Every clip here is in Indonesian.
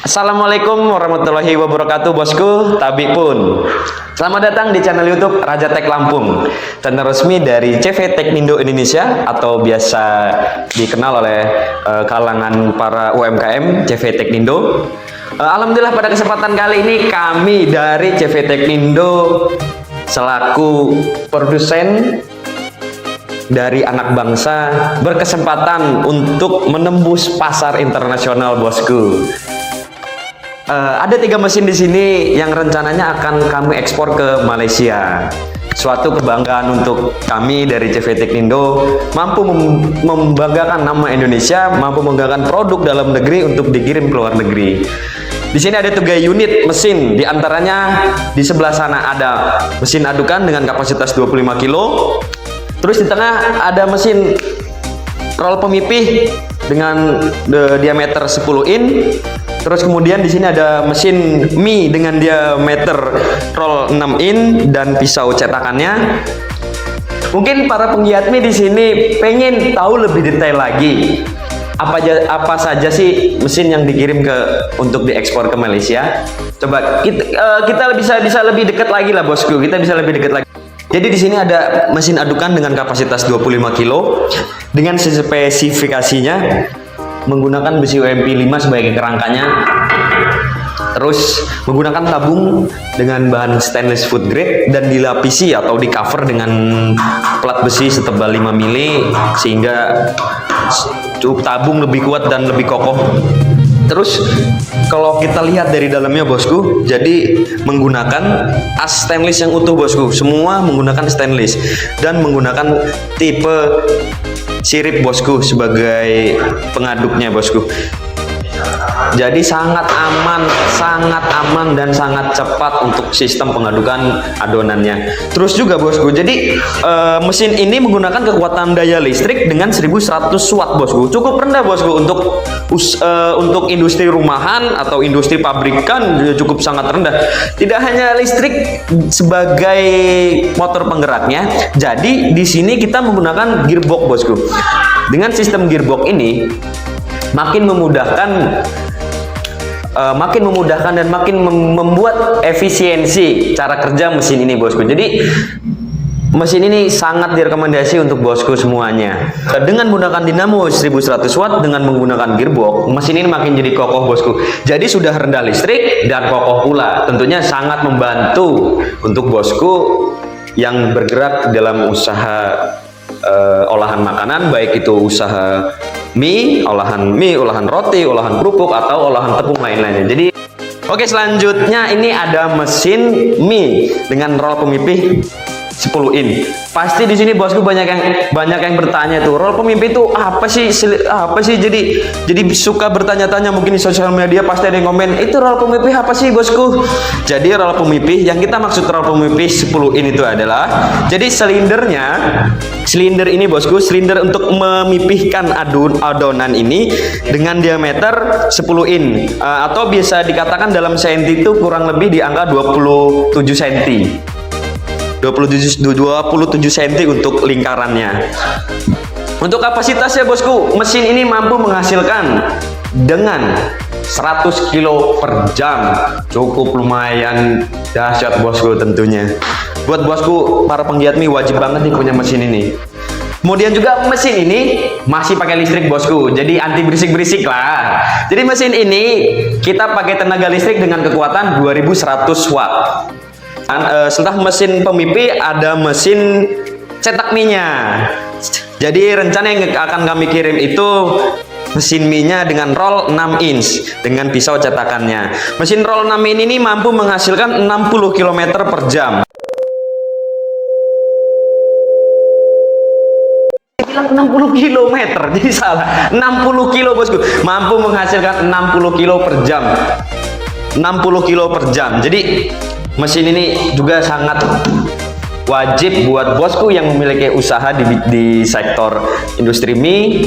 Assalamualaikum warahmatullahi wabarakatuh, bosku. Tabi pun. Selamat datang di channel YouTube Raja Tech Lampung, channel resmi dari CV Teknindo Indonesia atau biasa dikenal oleh kalangan para UMKM CV Teknindo. Alhamdulillah pada kesempatan kali ini kami dari CV Teknindo selaku produsen dari anak bangsa berkesempatan untuk menembus pasar internasional, bosku. Ada 3 mesin di sini yang rencananya akan kami ekspor ke Malaysia. Suatu kebanggaan untuk kami dari CV Teknindo, mampu membanggakan nama Indonesia, mampu membanggakan produk dalam negeri untuk dikirim ke luar negeri. Di sini ada 3 unit mesin, diantaranya di sebelah sana ada mesin adukan dengan kapasitas 25 kilo. Terus di tengah ada mesin roll pemipih dengan diameter 10 in. Terus kemudian di sini ada mesin mie dengan diameter roll 6 in dan pisau cetakannya. Mungkin para penggiat mie di sini pengen tahu lebih detail lagi. Apa saja sih mesin yang dikirim untuk diekspor ke Malaysia? Coba kita bisa lebih dekat lagi lah, bosku. Kita bisa lebih dekat lagi. Jadi di sini ada mesin adukan dengan kapasitas 25 kilo dengan spesifikasinya menggunakan besi UMP 5 sebagai kerangkanya. Terus menggunakan tabung dengan bahan stainless food grade dan dilapisi atau di cover dengan plat besi setebal 5 mili sehingga tabung lebih kuat dan lebih kokoh. Terus kalau kita lihat dari dalamnya, bosku, jadi menggunakan as stainless yang utuh, bosku. Semua menggunakan stainless dan menggunakan tipe sirip, bosku, sebagai pengaduknya, bosku. Jadi sangat aman dan sangat cepat untuk sistem pengadukan adonannya. Terus juga, bosku, jadi mesin ini menggunakan kekuatan daya listrik dengan 1100 watt, bosku. Cukup rendah, bosku, untuk industri rumahan atau industri pabrikan cukup sangat rendah. Tidak hanya listrik sebagai motor penggeraknya, jadi di sini kita menggunakan gearbox, bosku. Dengan sistem gearbox ini makin memudahkan dan makin membuat efisiensi cara kerja mesin ini, bosku. Jadi mesin ini sangat direkomendasi untuk bosku semuanya. Dengan menggunakan dinamo 1100 watt dengan menggunakan gearbox, mesin ini makin jadi kokoh, bosku. Jadi sudah rendah listrik dan kokoh pula. Tentunya sangat membantu untuk bosku yang bergerak dalam usaha olahan makanan, baik itu usaha mie, olahan roti, olahan kerupuk atau olahan tepung lain-lainnya. Jadi oke, selanjutnya ini ada mesin mie dengan roll pemipih 10 in. Pasti di sini, bosku, banyak yang bertanya tuh, roll pemipih itu apa sih? Jadi suka bertanya-tanya, mungkin di sosial media pasti ada yang komen, itu roll pemipih apa sih, bosku? Jadi roll pemipih, yang kita maksud roll pemipih 10 in itu adalah, jadi silinder ini, bosku, silinder untuk memipihkan adonan ini dengan diameter 10 in atau bisa dikatakan dalam senti itu kurang lebih di angka 27 cm. 27 cm untuk lingkarannya. Untuk kapasitasnya, bosku, mesin ini mampu menghasilkan dengan 100 kilo per jam. Cukup lumayan dahsyat, bosku, tentunya. Buat bosku para penggiat mie wajib banget nih punya mesin ini. Kemudian juga mesin ini masih pakai listrik, bosku. Jadi anti berisik-berisik lah. Jadi mesin ini kita pakai tenaga listrik dengan kekuatan 2100 watt. Setelah mesin pemipih ada mesin cetak mie-nya. Jadi rencana yang akan kami kirim itu mesin mie-nya dengan roll 6 inch dengan pisau cetakannya. Mesin roll 6 in ini mampu menghasilkan 60 km per jam. Bilang 60 km, jadi salah. 60 kilo, bosku. Mampu menghasilkan 60 kilo per jam. 60 kilo per jam. Jadi mesin ini juga sangat wajib buat bosku yang memiliki usaha di sektor industri mie,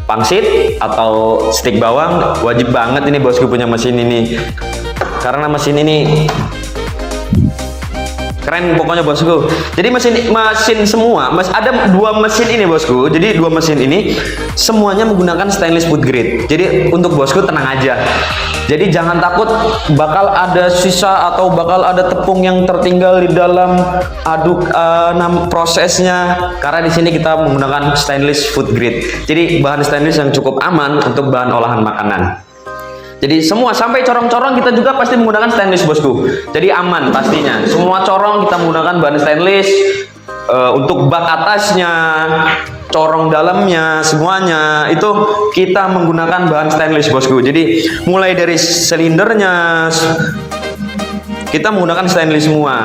pangsit, atau stik bawang. Wajib banget ini, bosku, punya mesin ini. Karena mesin ini Keren pokoknya bosku. Jadi mesin semua, ada dua mesin ini bosku. Jadi dua mesin ini semuanya menggunakan stainless food grade. Jadi untuk bosku tenang aja. Jadi jangan takut bakal ada sisa atau bakal ada tepung yang tertinggal di dalam prosesnya. Karena di sini kita menggunakan stainless food grade. Jadi bahan stainless yang cukup aman untuk bahan olahan makanan. Jadi semua sampai corong-corong kita juga pasti menggunakan stainless bosku. Jadi aman pastinya. Semua corong kita menggunakan bahan stainless. Untuk bak atasnya, corong dalamnya, semuanya itu kita menggunakan bahan stainless bosku. Jadi mulai dari silindernya kita menggunakan stainless semua.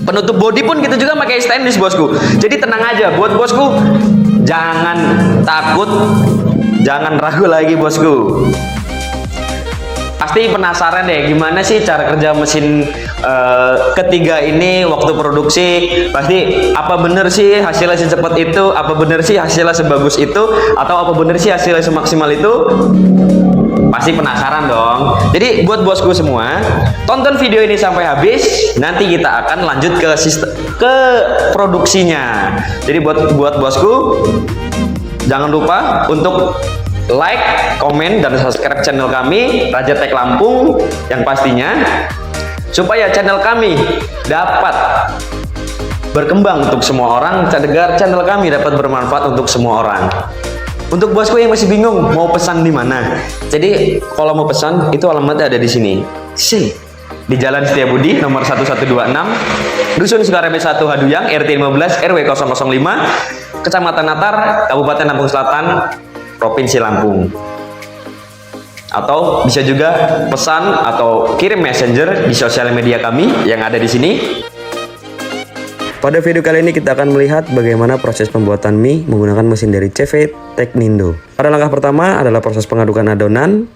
Penutup bodi pun kita juga pakai stainless bosku. Jadi tenang aja buat bosku, jangan takut, jangan ragu lagi bosku. Pasti penasaran deh gimana sih cara kerja mesin ketiga ini waktu produksi. Pasti apa bener sih hasilnya secepat itu, apa bener sih hasilnya sebagus itu, atau apa bener sih hasilnya semaksimal itu. Pasti penasaran dong. Jadi buat bosku semua, tonton video ini sampai habis. Nanti kita akan lanjut ke produksinya. Jadi buat bosku, jangan lupa untuk like, komen, dan subscribe channel kami Raja Tech Lampung yang pastinya supaya channel kami dapat berkembang untuk semua orang, agar channel kami dapat bermanfaat untuk semua orang. Untuk bosku yang masih bingung mau pesan di mana, jadi kalau mau pesan itu alamatnya ada di sini. Di Jalan Setiabudi nomor 1126, Dusun Sukaremes 1 Haduyang, RT 15 RW 005, Kecamatan Natar, Kabupaten Lampung Selatan, Provinsi Lampung. Atau bisa juga pesan atau kirim messenger di sosial media kami yang ada di sini. Pada video kali ini kita akan melihat bagaimana proses pembuatan mie menggunakan mesin dari CV Teknindo. Pada langkah pertama adalah proses pengadukan adonan.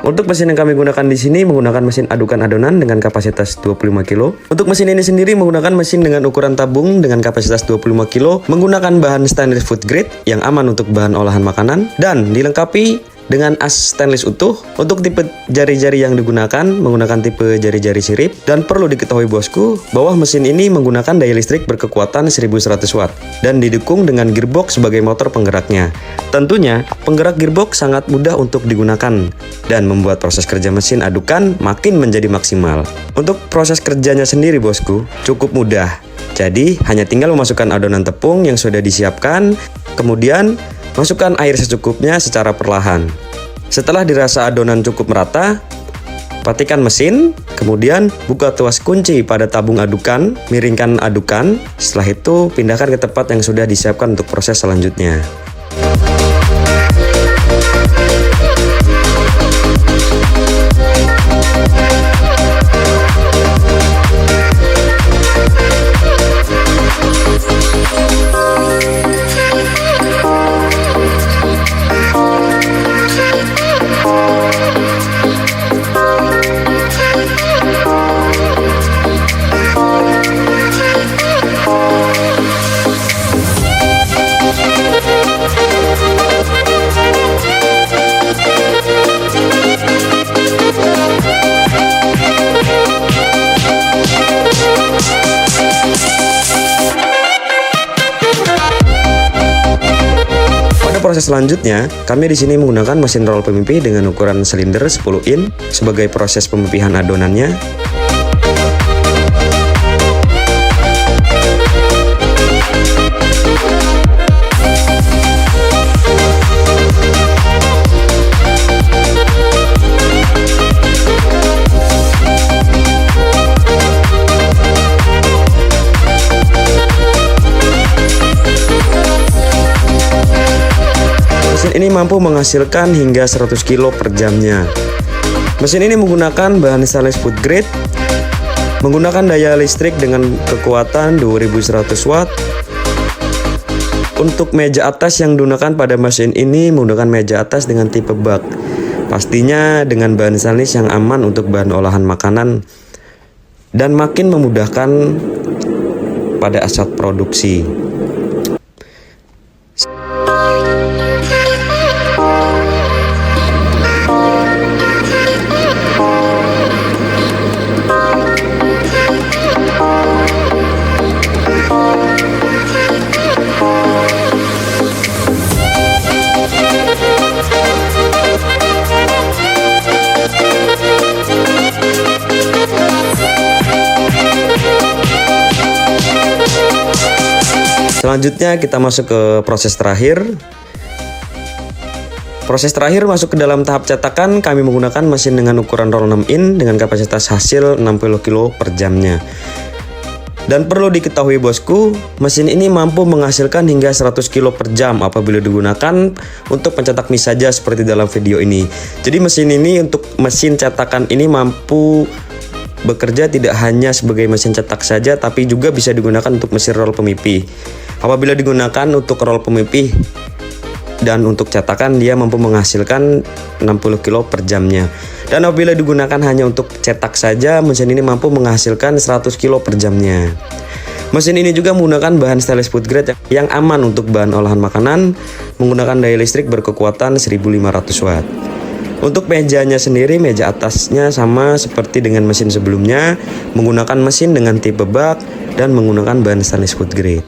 Untuk mesin yang kami gunakan di sini menggunakan mesin adukan adonan dengan kapasitas 25 kg. Untuk mesin ini sendiri menggunakan mesin dengan ukuran tabung dengan kapasitas 25 kg, menggunakan bahan stainless food grade yang aman untuk bahan olahan makanan dan dilengkapi dengan as stainless utuh. Untuk tipe jari-jari yang digunakan menggunakan tipe jari-jari sirip, dan perlu diketahui bosku bahwa mesin ini menggunakan daya listrik berkekuatan 1100 watt dan didukung dengan gearbox sebagai motor penggeraknya. Tentunya penggerak gearbox sangat mudah untuk digunakan dan membuat proses kerja mesin adukan makin menjadi maksimal. Untuk proses kerjanya sendiri bosku cukup mudah. Jadi hanya tinggal memasukkan adonan tepung yang sudah disiapkan, kemudian masukkan air secukupnya secara perlahan. Setelah dirasa adonan cukup merata, patikan mesin, kemudian buka tuas kunci pada tabung adukan, miringkan adukan. Setelah itu pindahkan ke tempat yang sudah disiapkan untuk proses selanjutnya. Proses selanjutnya, kami di sini menggunakan mesin roll pemipih dengan ukuran silinder 10 in sebagai proses pemipihan adonannya. Mesin ini mampu menghasilkan hingga 100 kg per jamnya. Mesin ini menggunakan bahan stainless food grade, menggunakan daya listrik dengan kekuatan 2100 watt. Untuk meja atas yang digunakan pada mesin ini menggunakan meja atas dengan tipe bak. Pastinya dengan bahan stainless yang aman untuk bahan olahan makanan dan makin memudahkan pada saat produksi. Selanjutnya kita masuk ke proses terakhir. Proses terakhir masuk ke dalam tahap cetakan. Kami menggunakan mesin dengan ukuran roll 6 in dengan kapasitas hasil 60 kilo per jamnya. Dan perlu diketahui bosku, mesin ini mampu menghasilkan hingga 100 kilo per jam apabila digunakan untuk mencetak mie saja seperti dalam video ini. Jadi mesin ini untuk mesin cetakan ini mampu bekerja tidak hanya sebagai mesin cetak saja, tapi juga bisa digunakan untuk mesin roll pemipih. Apabila digunakan untuk roll pemipih dan untuk cetakan, dia mampu menghasilkan 60 kilo per jamnya. Dan apabila digunakan hanya untuk cetak saja, mesin ini mampu menghasilkan 100 kilo per jamnya. Mesin ini juga menggunakan bahan stainless food grade yang aman untuk bahan olahan makanan, menggunakan daya listrik berkekuatan 1500 watt. Untuk mejanya sendiri, meja atasnya sama seperti dengan mesin sebelumnya, menggunakan mesin dengan tipe bak dan menggunakan bahan stainless food grade.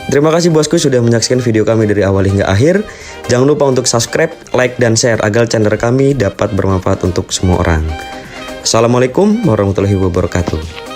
Terima kasih bosku sudah menyaksikan video kami dari awal hingga akhir. Jangan lupa untuk subscribe, like, dan share agar channel kami dapat bermanfaat untuk semua orang. Assalamualaikum warahmatullahi wabarakatuh.